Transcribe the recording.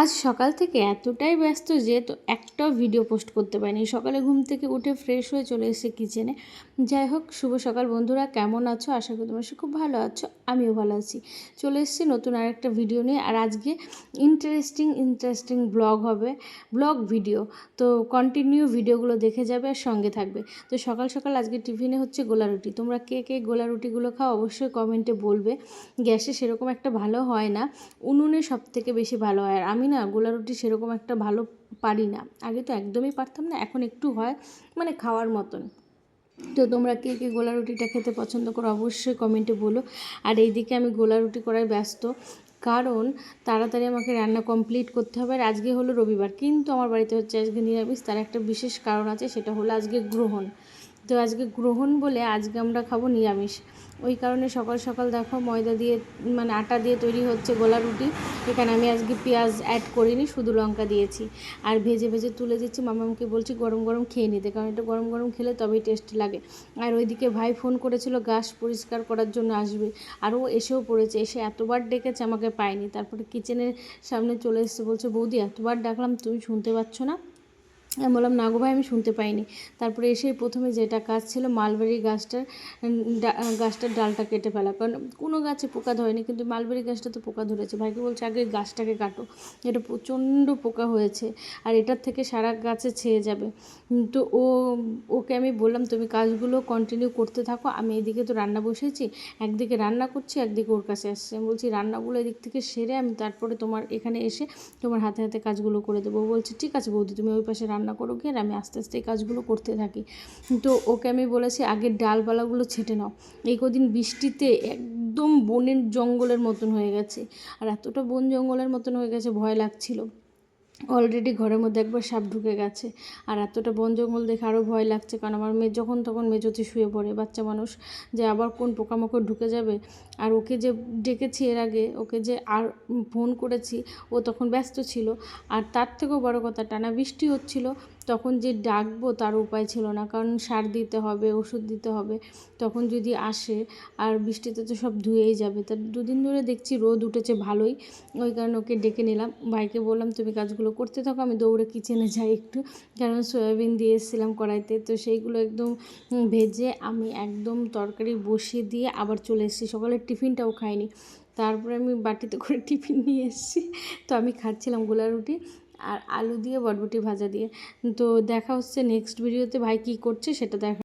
আজ সকাল থেকে এতটাই ব্যস্ত যে তো একটাও ভিডিও পোস্ট করতে পারিনি। সকালে ঘুম থেকে উঠে ফ্রেশ হয়ে চলে এসেছি কিচেনে। যাই হোক, শুভ সকাল বন্ধুরা, কেমন আছো? আশা করি তোমরা খুব ভালো আছো, আমিও ভালো আছি। চলে এসেছি নতুন আরেকটা ভিডিও নিয়ে। আর আজকে ইন্টারেস্টিং ব্লগ হবে, ব্লগ ভিডিও। তো কন্টিনিউ ভিডিওগুলো দেখে যাবে আর সঙ্গে থাকবে। তো সকাল সকাল আজকে টিফিনে হচ্ছে গোলা রুটি। তোমরা কে কে গোলা রুটিগুলো খাও অবশ্যই কমেন্টে বলবে। গ্যাসে সেরকম একটা ভালো হয় না, উনুনে সব থেকে বেশি ভালো হয়। আর আমি না গোলা রুটি সেরকম একটা ভালো পারি না। আগে তো একদমই পারতাম না, এখন একটু হয়, মানে খাওয়ার মতন। তো তোমরা কে কে গোলা রুটিটা খেতে পছন্দ করো অবশ্যই কমেন্টে বলো। আর এইদিকে আমি গোলা রুটি করায় ব্যস্ত, কারণ তাড়াতাড়ি আমাকে রান্না কমপ্লিট করতে হবে। আর আজকে হলো রবিবার, কিন্তু আমার বাড়িতে হচ্ছে আজকে নিরামিষ। তার একটা বিশেষ কারণ আছে, সেটা হলো আজকে গ্রহণ। তো আজকে গ্রহণ বলে আজকে আমরা খাবো নিরামিষ। ওই কারণে সকাল সকাল দেখো ময়দা দিয়ে, মানে আটা দিয়ে তৈরি হচ্ছে গোলা রুটি। এখানে আমি আজকে পেঁয়াজ অ্যাড করিনি, শুধু লঙ্কা দিয়েছি। আর ভেজে ভেজে তুলে দিচ্ছি, মামাকে বলছি গরম গরম খেয়ে নিতে, কারণ এটা গরম গরম খেলে তবেই টেস্ট লাগে। আর ওইদিকে ভাই ফোন করেছিল গাছ পরিষ্কার করার জন্য আসবে, আর ও এসেও পড়েছে। এসে এতবার ডেকেছে, আমাকে পায়নি। তারপরে কিচেনের সামনে চলে এসেছে, বলছে বৌদি এতবার ডাকলাম তুমি শুনতে পাচ্ছ না? আমি বললাম না গো ভাই, আমি শুনতে পাইনি। তারপরে এসে প্রথমে যেটা কাজ ছিল মালবেরি গাছটার ডালটা কেটে ফেলা, কারণ কোনো গাছে পোকা ধরেনি, কিন্তু মালবেরি গাছটা তো পোকা ধরেছে। ভাইকে বলছে আগে গাছটাকে কাটো, এটা প্রচণ্ড পোকা হয়েছে, আর এটার থেকে সারা গাছে ছেয়ে যাবে। তো ওকে আমি বললাম তুমি কাজগুলো কন্টিনিউ করতে থাকো, আমি এদিকে তো রান্না বসেছি, একদিকে রান্না করছি একদিকে ওর কাছে আসছে। আমি বলছি রান্নাগুলো এদিক থেকে সেরে আমি তারপরে তোমার এখানে এসে তোমার হাতে হাতে কাজগুলো করে দেবো। বলছে ঠিক আছে বৌদি, তুমি ওই পাশে রান্না করো গিয়ে, আর আমি আস্তে আস্তে এই কাজগুলো করতে থাকি। তো ওকে আমি বলেছি আগের ডালপালাগুলো ছেটে নাও। এই কদিন বৃষ্টিতে একদম বনের জঙ্গলের মতন হয়ে গেছে, আর এতটা বন জঙ্গলের মতন হয়ে গেছে ভয় লাগছিল। অলরেডি ঘরের মধ্যে একবার সাপ ঢুকে গেছে, আর এতটা বন জঙ্গল দেখে আরও ভয় লাগছে, কারণ আমার মেয়ে যখন তখন মেঝোতে শুয়ে পড়ে, বাচ্চা মানুষ, যে আবার কোন পোকামাকড় ঢুকে যাবে। আর ওকে যে ডেকেছি এর আগে, ওকে যে আর ফোন করেছি, ও তখন ব্যস্ত ছিল। আর তার থেকেও বড় কথা, টানা বৃষ্টি হচ্ছিল, তখন যে ডাকবো তার উপায় ছিল না, কারণ সার দিতে হবে, ওষুধ দিতে হবে। তখন যদি আসে, আর বৃষ্টিতে তো সব ধুয়েই যাবে। তার দুদিন ধরে দেখছি রোদ উঠেছে ভালোই, ওই কারণে ওকে ডেকে নিলাম। ভাইকে বললাম তুমি কাজগুলো করতে থাকো, আমি দৌড়ে কিচেনে যাই একটু, কারণ সয়াবিন দিয়ে এসেছিলাম কড়াইতে, তো সেইগুলো একদম ভেজে আমি একদম তরকারি বসিয়ে দিয়ে আবার চলে এসেছি। সকালের টিফিনটাও খাইনি, তারপরে আমি বাটিতে করে টিফিন নিয়ে এসেছি। তো আমি খাচ্ছিলাম গোলা রুটি আর আলু দিয়ে বরবটি ভাজা দিয়ে। তো দেখা হচ্ছে নেক্সট ভিডিওতে, ভাই কী করছে সেটা দেখা।